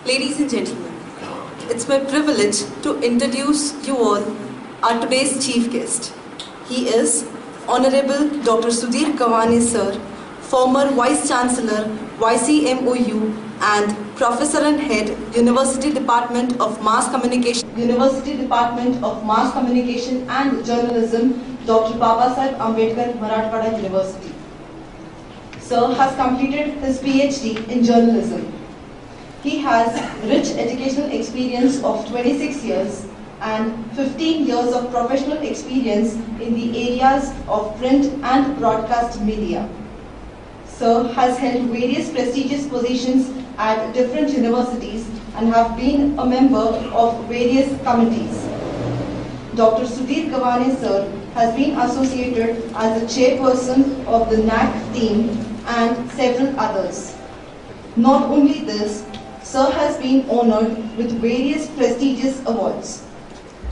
Ladies and gentlemen, it's my privilege to introduce you all our today's chief guest. He is Honorable Dr. Sudhir Gavhane sir, former Vice Chancellor, YCMOU and Professor and Head, University Department of Mass Communication and Journalism, Dr. Babasaheb Ambedkar, Marathwada University. Sir has completed his PhD in journalism. He has rich educational experience of 26 years and 15 years of professional experience in the areas of print and broadcast media. Sir has held various prestigious positions at different universities and have been a member of various committees. Dr. Sudhir Gavhane sir has been associated as the chairperson of the NAC team and several others. Not only this, sir has been honored with various prestigious awards.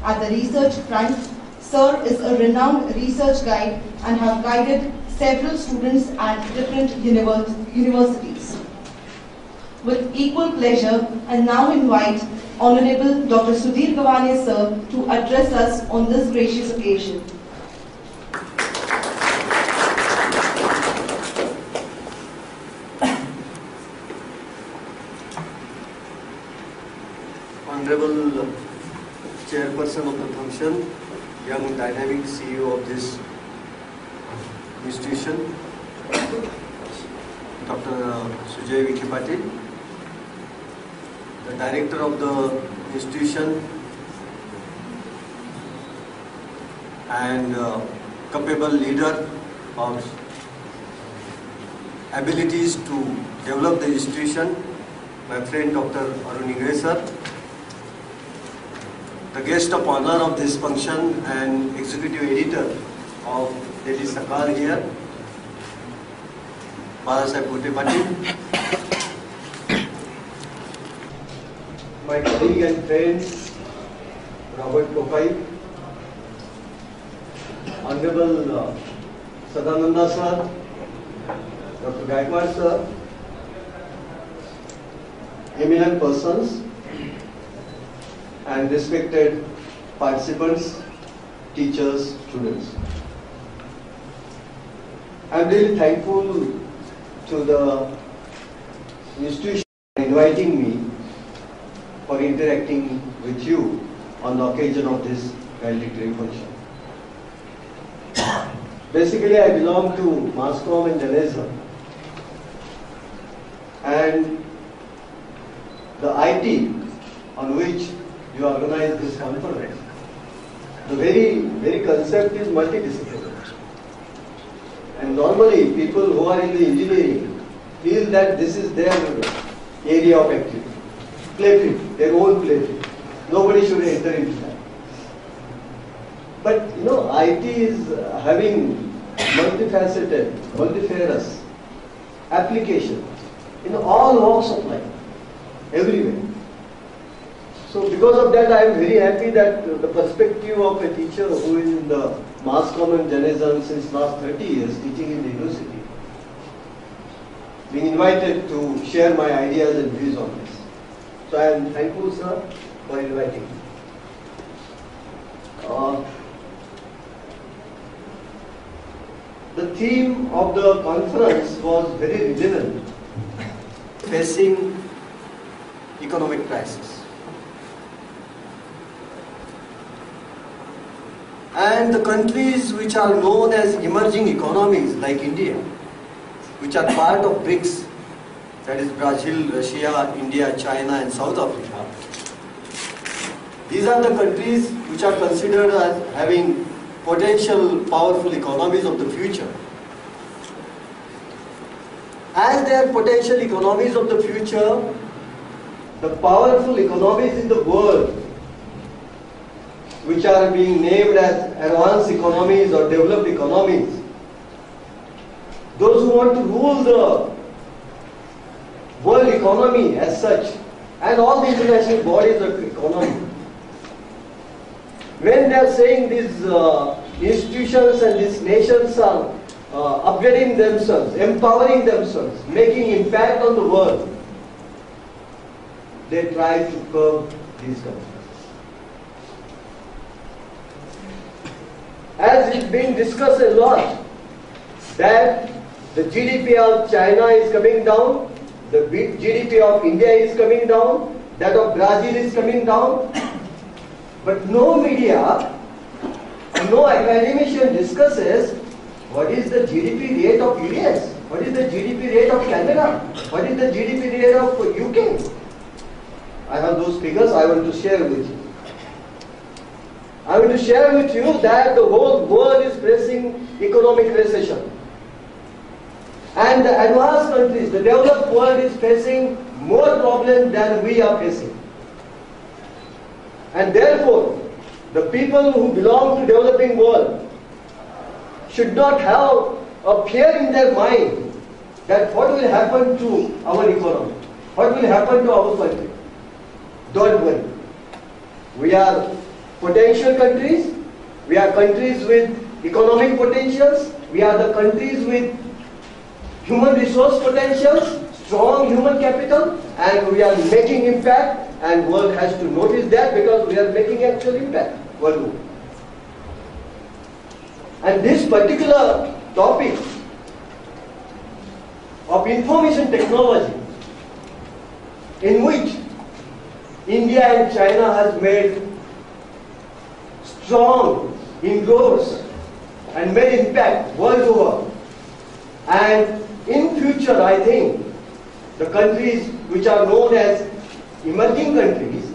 At the research front, sir is a renowned research guide and have guided several students at different universities. With equal pleasure, I now invite Honorable Dr. Sudhir Gavhane sir to address us on this gracious occasion. Honorable Chairperson of the function, young dynamic CEO of this institution, Dr. Sujay Vikhepati, the Director of the institution and capable leader of abilities to develop the institution, my friend Dr. Arun Ingre sir, the guest of honor of this function and executive editor of Delhi Sakar here, Babasaheb Ambedkar, my colleague and friend Robert Popai, Honorable Sadananda sir, Dr. Gaikwad sir, eminent persons and respected participants, teachers, students. I am really thankful to the institution for inviting me for interacting with you on the occasion of this valedictory function. Basically, I belong to Mass Comm and Journalism, and the IT on which you organize this conference, the very concept is multidisciplinary. And normally people who are in the engineering feel that this is their area of activity, playfield, their own playfield. Nobody should enter into that. But you know, IT is having multifaceted, multifarious application in all walks of life, everywhere. So because of that, I am very happy that the perspective of a teacher who is in the mass comm and journalism since last 30 years teaching in the university, being invited to share my ideas and views on this. So I am thankful, sir, for inviting me. The theme of the conference was very relevant, facing economic crisis. And the countries which are known as emerging economies like India, which are part of BRICS, that is Brazil, Russia, India, China and South Africa, these are the countries which are considered as having potential powerful economies of the future. As they are potential economies of the future, the powerful economies in the world, which are being named as advanced economies or developed economies, those who want to rule the world economy as such, and all the international bodies of economy, when they are saying these institutions and these nations are upgrading themselves, empowering themselves, making impact on the world, they try to curb these companies. As it's been discussed a lot, that the GDP of China is coming down, the GDP of India is coming down, that of Brazil is coming down, but no media, no academician discusses what is the GDP rate of US, what is the GDP rate of Canada, what is the GDP rate of UK. I have those figures I want to share with you. I want to share with you that the whole world is facing economic recession. And the advanced countries, the developed world is facing more problems than we are facing. And therefore, the people who belong to developing world should not have a fear in their mind that what will happen to our economy, what will happen to our country. Don't worry. We are potential countries, we are countries with economic potentials, we are the countries with human resource potentials, strong human capital, and we are making impact, and world has to notice that because we are making actual impact worldwide. And this particular topic of information technology, in which India and China has made strong inroads and made impact world over. And in future, I think, the countries which are known as emerging countries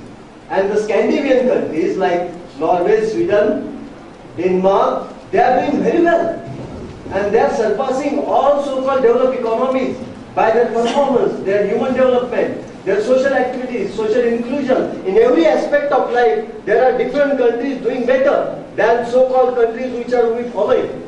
and the Scandinavian countries like Norway, Sweden, Denmark, they are doing very well. And they are surpassing all so-called developed economies by their performance, their human development, their social activities, social inclusion. In every aspect of life, there are different countries doing better than so-called countries which are we following.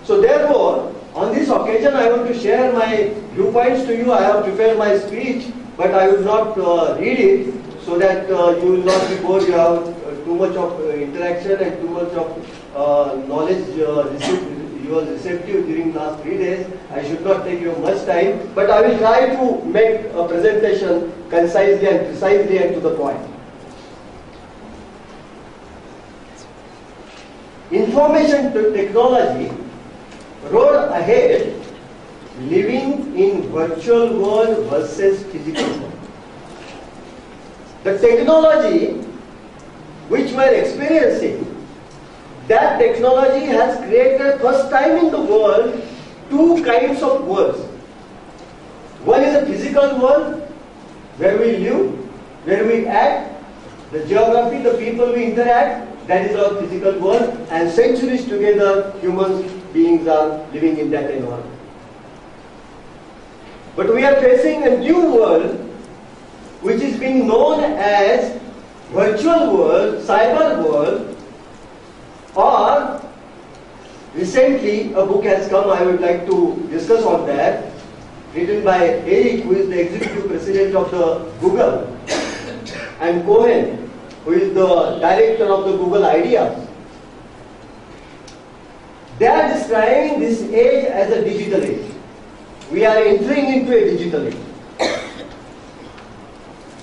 So therefore, on this occasion, I want to share my viewpoints to you. I have prepared my speech, but I will not read it so that you will not be bored. You have too much of interaction and too much of knowledge you were receptive during last 3 days. I should not take you much time, but I will try to make a presentation concisely and precisely and to the point. Information technology road ahead, living in virtual world versus physical world. The technology which we are experiencing, that technology has created first time in the world two kinds of worlds. One is a physical world where we live, where we act, the geography, the people we interact, that is our physical world, and centuries together human beings are living in that environment. But we are facing a new world which is being known as virtual world, cyber world, or recently a book has come, I would like to discuss on that, written by Eric, who is the executive president of the Google, and Cohen, who is the director of the Google Ideas. They are describing this age as a digital age. We are entering into a digital age.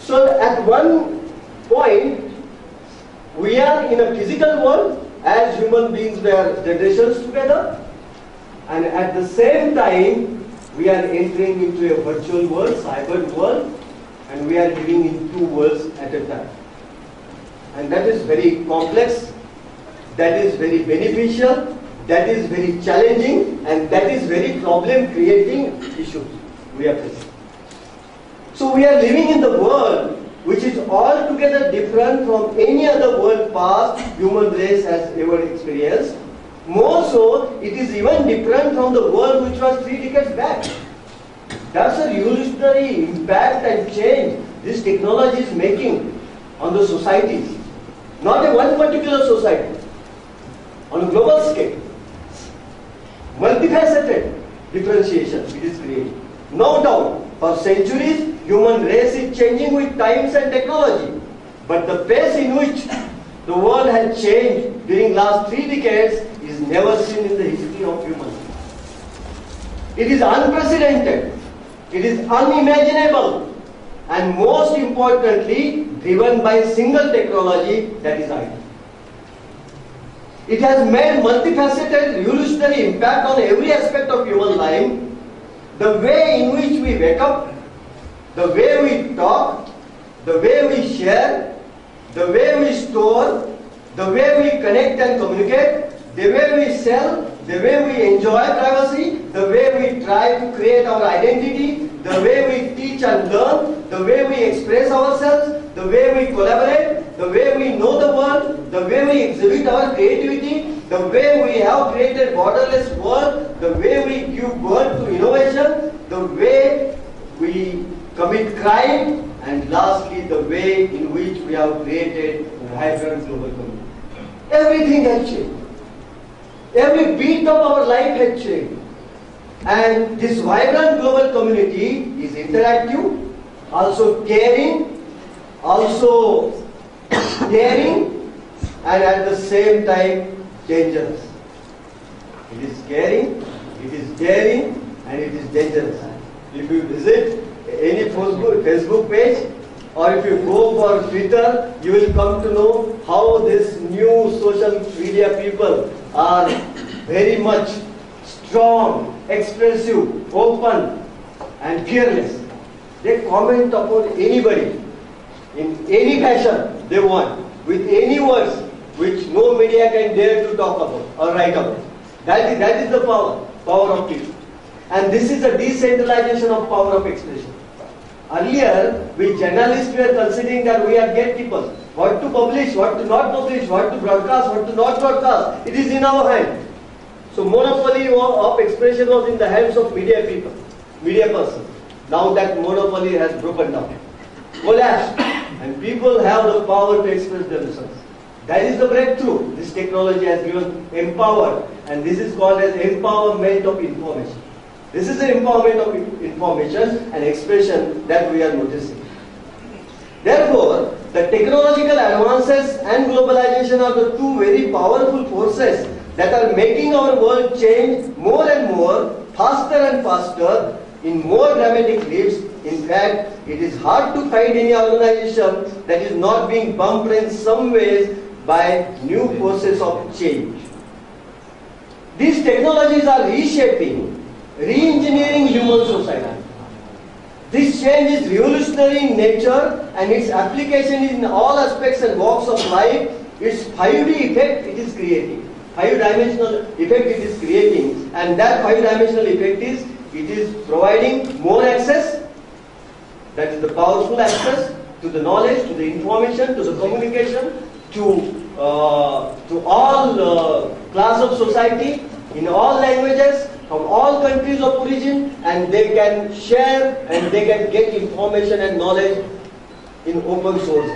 So at one point, we are in a physical world as human beings, we are generations together, and at the same time, we are entering into a virtual world, cyber world, and we are living in two worlds at a time. And that is very complex, that is very beneficial, that is very challenging, and that is very problem-creating issues we are facing. So we are living in the world which is altogether different from any other world past human race has ever experienced. More so, it is even different from the world which was 3 decades back. That's a revolutionary impact and change this technology is making on the societies. Not a one particular society, on a global scale. Multifaceted differentiation it is creating. No doubt, for centuries, human race is changing with times and technology. But the pace in which the world has changed during last 3 decades is never seen in the history of humanity. It is unprecedented. It is unimaginable. and most importantly, driven by single technology, that is IT. It has made multifaceted, revolutionary impact on every aspect of human life. The way in which we wake up, the way we talk, the way we share, the way we store, the way we connect and communicate, the way we sell, the way we enjoy privacy, the way we try to create our identity, the way we teach and learn, the way we express ourselves, the way we collaborate, the way we know the world, the way we exhibit our creativity, the way we have created borderless world, the way we give birth to innovation, the way we commit crime, and lastly, the way in which we have created a vibrant global community. Everything has changed. Every beat of our life has changed. And this vibrant global community is interactive, also caring, also daring, and at the same time dangerous. It is caring, it is daring, and it is dangerous. If you visit any Facebook page, or if you go for Twitter, you will come to know how this new social media people are very much strong, expressive, open, and fearless. They comment upon anybody in any fashion they want, with any words which no media can dare to talk about or write about. That is the power of people. And this is a decentralization of power of expression. Earlier, we journalists were considering that we are gatekeepers. What to publish, what to not publish, what to broadcast, what to not broadcast. It is in our hand. So monopoly of expression was in the hands of media people, media persons. Now that monopoly has broken down, collapsed, and people have the power to express themselves. That is the breakthrough. This technology has given empowered, and this is called as empowerment of information. This is the empowerment of information and expression that we are noticing. Therefore, the technological advances and globalization are the two very powerful forces that are making our world change more and more, faster and faster, in more dramatic leaps. In fact, it is hard to find any organization that is not being bumped in some ways by new forces of change. These technologies are reshaping, re-engineering human society. This change is revolutionary in nature, and its application is in all aspects and walks of life. Its 5D effect it is creating. 5-dimensional effect it is creating, and that 5-dimensional effect is, it is providing more access, that is the powerful access to the knowledge, to the information, to the communication, to all class of society, in all languages, from all countries of origin, and they can share and they can get information and knowledge in open source.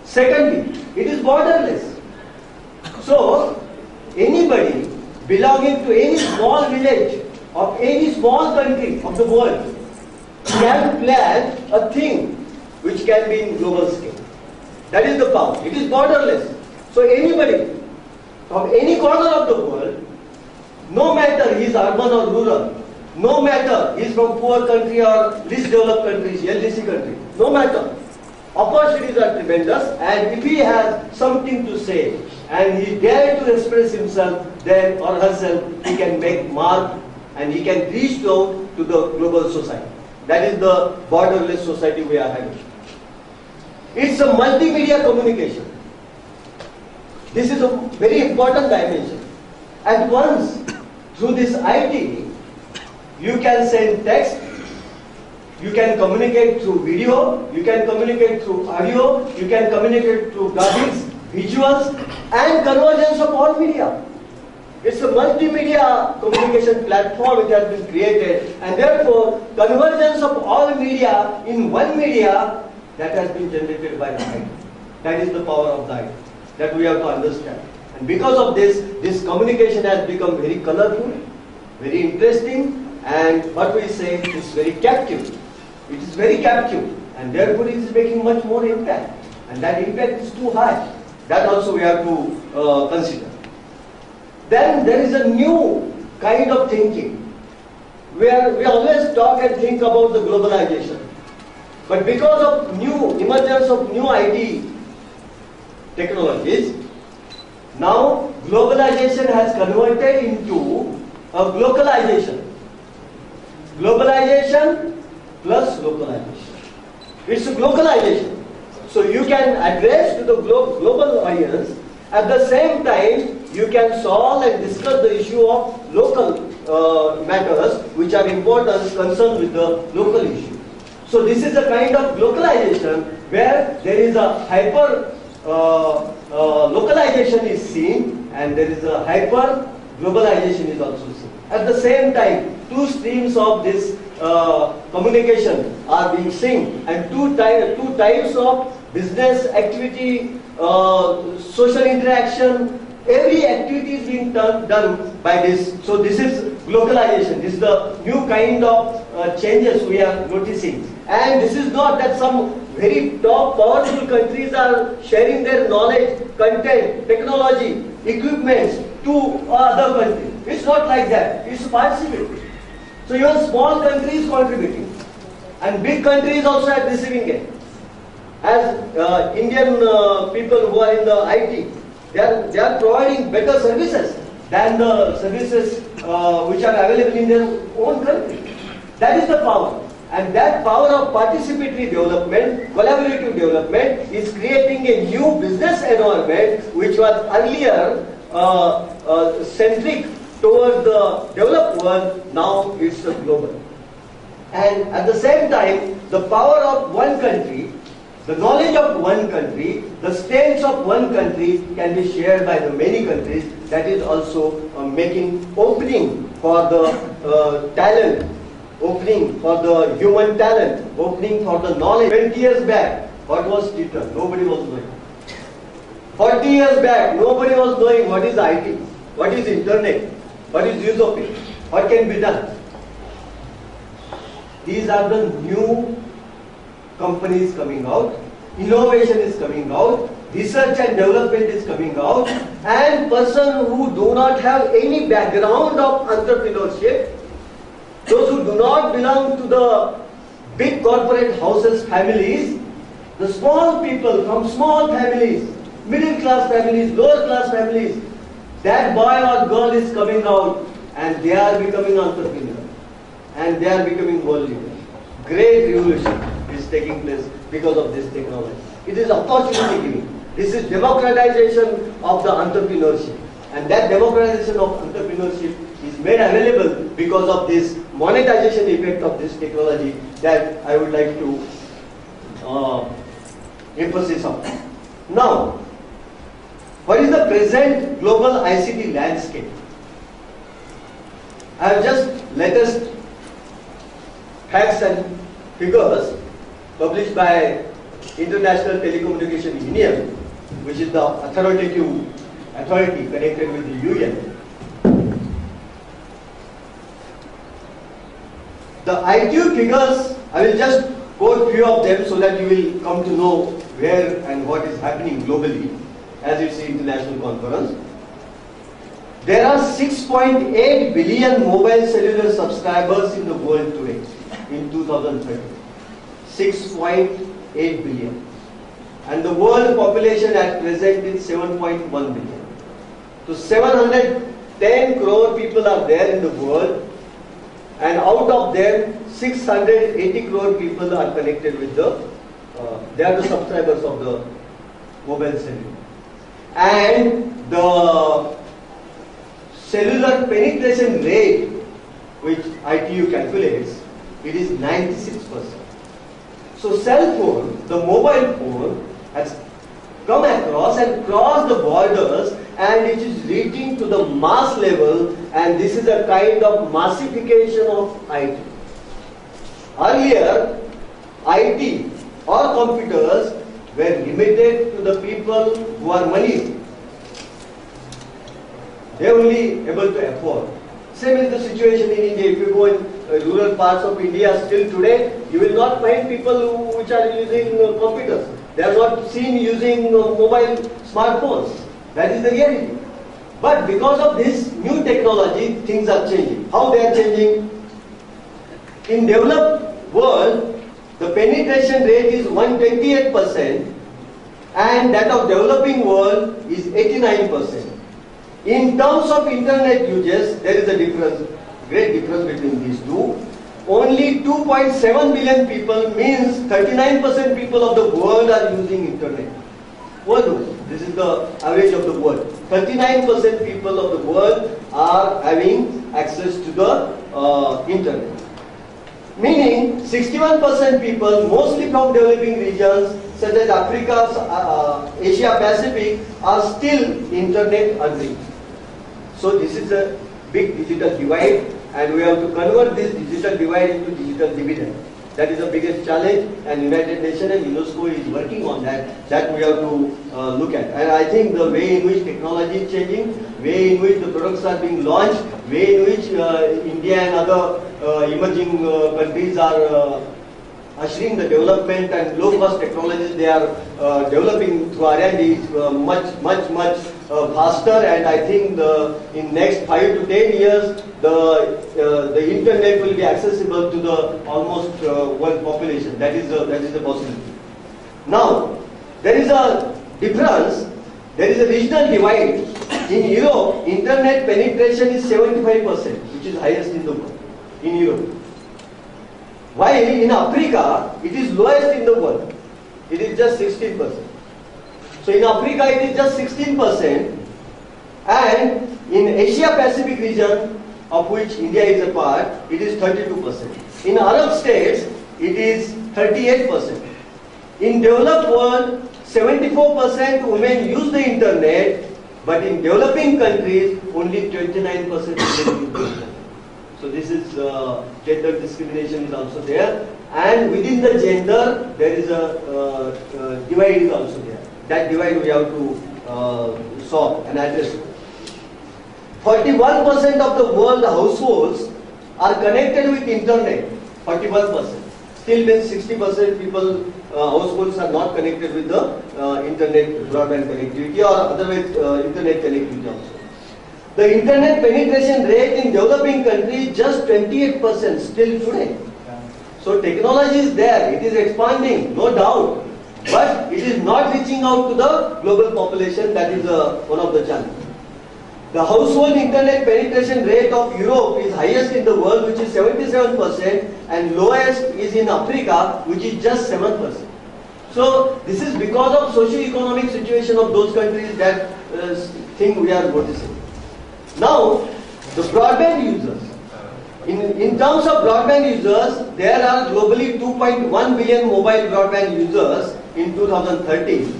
Secondly, it is borderless. So, anybody belonging to any small village of any small country of the world can plan a thing which can be in global scale. That is the power. It is borderless. So anybody from any corner of the world, no matter he is urban or rural, no matter he is from poor country or least developed countries, LDC country, no matter, opportunities are tremendous, and if he has something to say and he dares to express himself then or herself, he can make mark and he can reach out to the global society. That is the borderless society we are having. It's a multimedia communication. This is a very important dimension. At once, through this IT, you can send text, you can communicate through video, you can communicate through audio, you can communicate through graphics, visuals, and convergence of all media. It's a multimedia communication platform which has been created, and therefore convergence of all media in one media that has been generated by the IT. That is the power of the IT that we have to understand. And because of this, this communication has become very colorful, very interesting, and what we say is very captive. It is very captive, and therefore it is making much more impact. And that impact is too high. That also we have to consider. Then there is a new kind of thinking, where we always talk and think about the globalization. But because of new emergence of new IT technologies, now globalization has converted into a localization. Globalization plus localization. It's a globalization. So you can address to the global audience. At the same time, you can solve and discuss the issue of local matters which are important, concerned with the local issue. So this is a kind of localization where there is a hyper localization is seen and there is a hyper globalization is also seen. At the same time, two streams of this communication are being seen, and two types of business activity, social interaction, every activity is being done by this. So this is globalization. This is the new kind of changes we are noticing. And this is not that some very top powerful countries are sharing their knowledge, content, technology, equipments to other countries. It's not like that. It's participatory. So your small country is contributing, and big countries also are receiving it. As Indian people who are in the IT, they are providing better services than the services which are available in their own country. That is the power. And that power of participatory development, collaborative development, is creating a new business environment which was earlier centric towards the developed world. Now it's global. And at the same time, the power of one country, the knowledge of one country, the strengths of one country can be shared by the many countries. That is also making opening for the talent, opening for the human talent, opening for the knowledge. 20 years back, what was Twitter? Nobody was knowing. 40 years back, nobody was knowing what is IT, what is internet, what is use of it, what can be done. These are the new companies coming out, innovation is coming out, research and development is coming out, and person who do not have any background of entrepreneurship, those who do not belong to the big corporate houses, families, the small people from small families, middle class families, lower class families, that boy or girl is coming out and they are becoming entrepreneurs and they are becoming world leaders. Great revolution is taking place because of this technology. It is opportunity giving. This is democratization of the entrepreneurship, and that democratization of entrepreneurship is made available because of this monetization effect of this technology that I would like to emphasis on. Now, what is the present global ICT landscape? I have just latest facts and figures published by International Telecommunication Union, which is the authoritative authority connected with the UN. The ITU figures, I will just quote few of them so that you will come to know where and what is happening globally as it's an international conference. There are 6.8 billion mobile cellular subscribers in the world today in 2030. 6.8 billion. And the world population at present is 7.1 billion. So 710 crore people are there in the world, and out of them 680 crore people are connected with the, they are the subscribers of the mobile cellular. And the cellular penetration rate, which ITU calculates, it is 96%. So cell phone, the mobile phone, has come across and crossed the borders, and it is reaching to the mass level, and this is a kind of massification of IT. Earlier, IT or computers were limited to the people who are money. They are only able to afford. Same is the situation in India. If you go in rural parts of India still today, you will not find people which are using computers. They are not seen using mobile smartphones. That is the reality. But because of this new technology, things are changing. How they are changing? In developed world, the penetration rate is 128% and that of developing world is 89%. In terms of internet uses, there is a difference, great difference between these two. Only 2.7 billion people, means 39% people of the world are using internet. Worldwide. This is the average of the world. 39% people of the world are having access to the internet. Meaning 61% people, mostly from developing regions such as Africa, Asia Pacific, are still internet unreached. So this is a big digital divide, and we have to convert this digital divide into digital dividend. That is the biggest challenge, and United Nations and UNESCO is working on that. That we have to look at. And I think the way in which technology is changing, way in which the products are being launched, way in which India and other emerging countries are ushering the development and low-cost technologies they are developing through R&D is much faster. And I think in next 5 to 10 years, the internet will be accessible to the almost world population. That is the possibility. Now, there is a difference. There is a regional divide. In Europe, internet penetration is 75%, which is highest in the world. In Europe. While in Africa, it is lowest in the world. It is just 16%. So in Africa, it is just 16%. And in Asia Pacific region, of which India is a part, it is 32%. In Arab states, it is 38%. In developed world, 74% women use the internet, but in developing countries, only 29% women use the internet. So this is gender discrimination is also there, and within the gender there is a divide is also there. That divide we have to solve and address. 41% of the world households are connected with internet. 41%. Still means 60% people households are not connected with the internet broadband connectivity or otherwise internet connectivity also. The internet penetration rate in developing countries just 28% still today. So technology is there, it is expanding, no doubt, but it is not reaching out to the global population. That is one of the challenges. The household internet penetration rate of Europe is highest in the world, which is 77%, and lowest is in Africa, which is just 7%. So this is because of socio-economic situation of those countries that thing we are noticing. Now, the broadband users. In terms of broadband users, there are globally 2.1 billion mobile broadband users in 2013.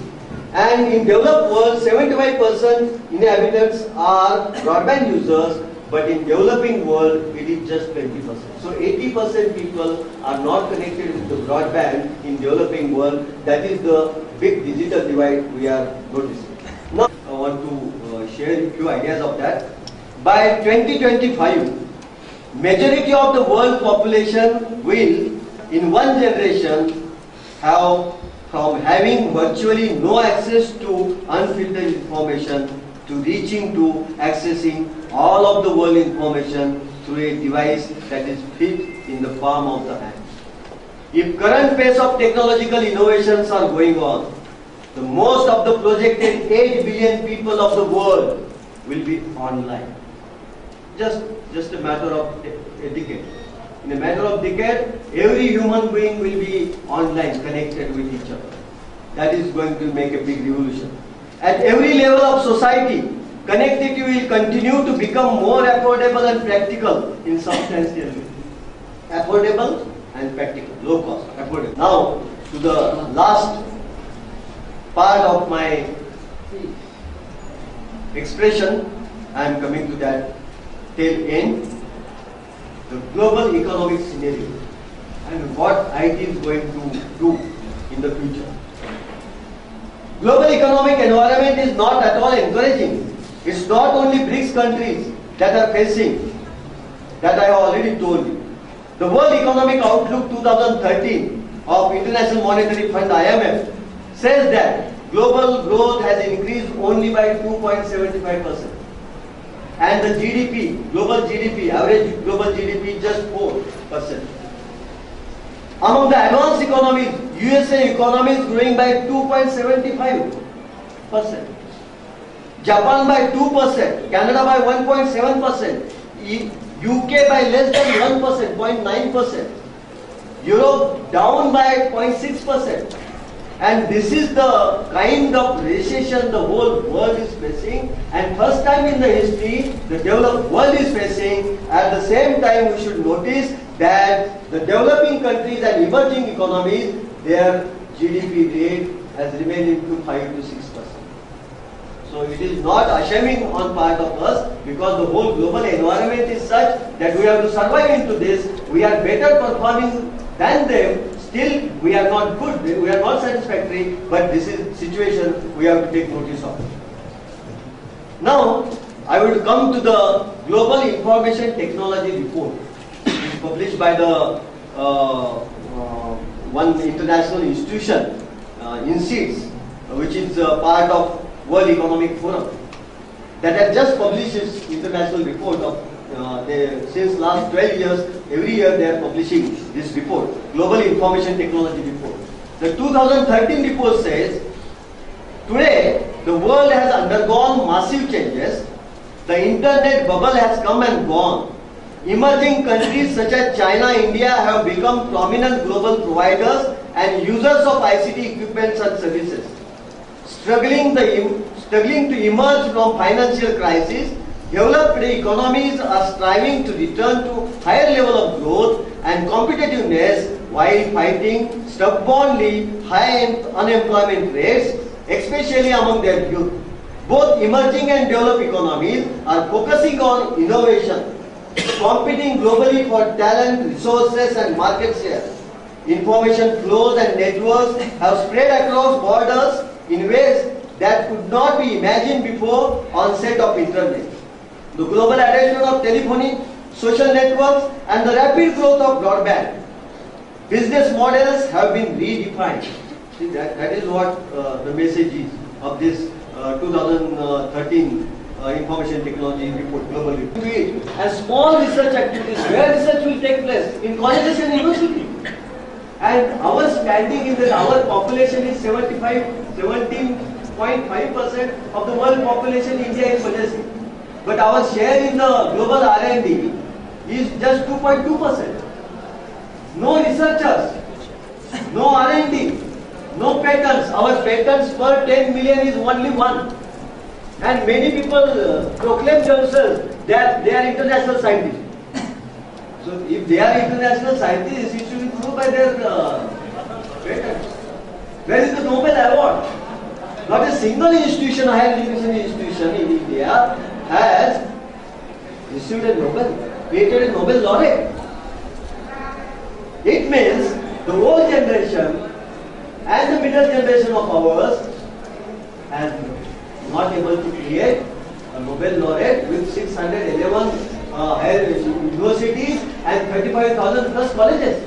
And in developed world, 75% inhabitants are broadband users, but in developing world, it is just 20%. So 80% people are not connected with the broadband in developing world. That is the big digital divide we are noticing. Now, I want to share a few ideas of that. By 2025, majority of the world population will, in one generation, have from having virtually no access to unfiltered information to reaching to accessing all of the world information through a device that is fit in the palm of the hand. If current pace of technological innovations are going on, the most of the projected 8 billion people of the world will be online. Just a matter of a decade. In a matter of decade, every human being will be online, connected with each other. That is going to make a big revolution. At every level of society, connectivity will continue to become more affordable and practical in substantial way. Affordable and practical, low cost, affordable. Now, to the last part of my expression, I am coming to that tail end, the global economic scenario and what IT is going to do in the future. Global economic environment is not at all encouraging. It's not only BRICS countries that are facing, that I have already told you. The World Economic Outlook 2013 of International Monetary Fund IMF says that global growth has increased only by 2.75%. And the GDP, global GDP, average global GDP just 4%. Among the advanced economies, USA economy is growing by 2.75%. Japan by 2%, Canada by 1.7%, UK by less than 1%, 0.9%, Europe down by 0.6%. And this is the kind of recession the whole world is facing, and first time in the history the developed world is facing. At the same time, we should notice that the developing countries and emerging economies, their GDP rate has remained into 5 to 6%. So it is not ashamed on part of us, because the whole global environment is such that we have to survive into this. We are better performing than them. Still, we are not good, we are not satisfactory, but this is situation we have to take notice of. Now, I will come to the Global Information Technology Report, which is published by the one international institution, INSEADS, which is part of World Economic Forum, that has just published its international report of since last 12 years, every year they are publishing this report, Global Information Technology Report. The 2013 report says, today the world has undergone massive changes. The internet bubble has come and gone. Emerging countries such as China, India have become prominent global providers and users of ICT equipments and services. Struggling to emerge from financial crisis, developed economies are striving to return to higher level of growth and competitiveness while fighting stubbornly high unemployment rates, especially among their youth. Both emerging and developed economies are focusing on innovation, competing globally for talent, resources and market share. Information flows and networks have spread across borders in ways that could not be imagined before onset of internet. The global adoption of telephony, social networks and the rapid growth of broadband. Business models have been redefined. See, that is what the message is of this 2013 Information Technology Report, Global Report. And small research activities, where research will take place? In colleges and universities. And our standing in our population is 17.5% of the world population India is possessing. But our share in the global R&D is just 2.2%. No researchers, no R&D, no patents. Our patents per 10 million is only 1. And many people proclaim themselves that they are international scientists. So if they are international scientists, it should be proved by their patents. Where is the Nobel Award? Not a single institution, higher education institution in India has received a Nobel, created a Nobel laureate. It means the old generation and the middle generation of ours has not able to create a Nobel laureate with 611 higher universities and 35,000 plus colleges.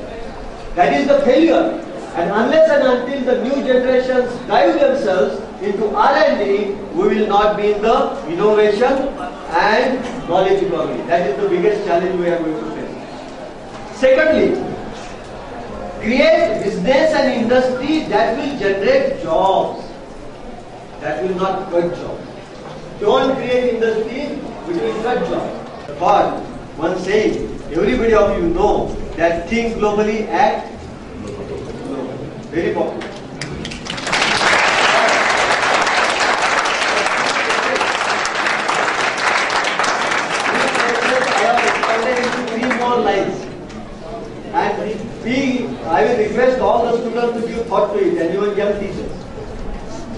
That is the failure. And unless and until the new generations drive themselves into R&D, we will not be in the innovation and knowledge economy. That is the biggest challenge we are going to face. Secondly, create business and industry that will generate jobs, that will not cut jobs. Don't create industry which will cut jobs. But one saying, everybody of you know that think globally, act globally. Very popular. Lines. And I will request all the students to give thought to it, and even young teachers.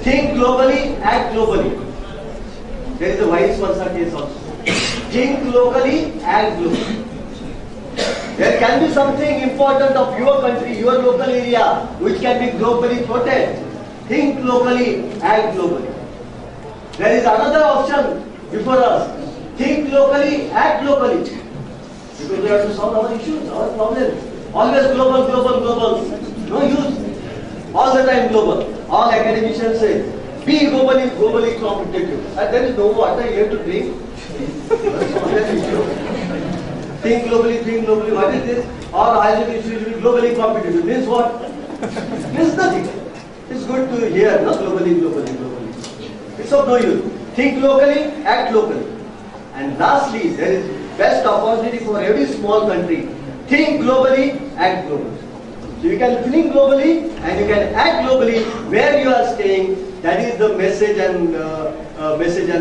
Think globally, act globally. There is a vice versa case also. Think locally, act globally. There can be something important of your country, your local area, which can be globally protected. Think locally, act globally. There is another option before us. Think locally, act locally. Because we have to solve our issues, our problems. Always global, global, global. No use. All the time global. All academicians say, be globally, globally competitive. And there is no water you have to drink. That's not an issue. Think globally, what is this? Our higher education should be globally competitive. Means what? Means nothing. It's good to hear, no? Globally. It's of no use. Think locally, act locally. And lastly, there is best opportunity for every small country. Think globally, act globally. So you can think globally and you can act globally where you are staying. That is the message and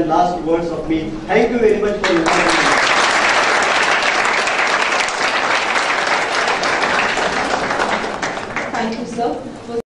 last words of me. Thank you very much for inviting me. Thank you, sir.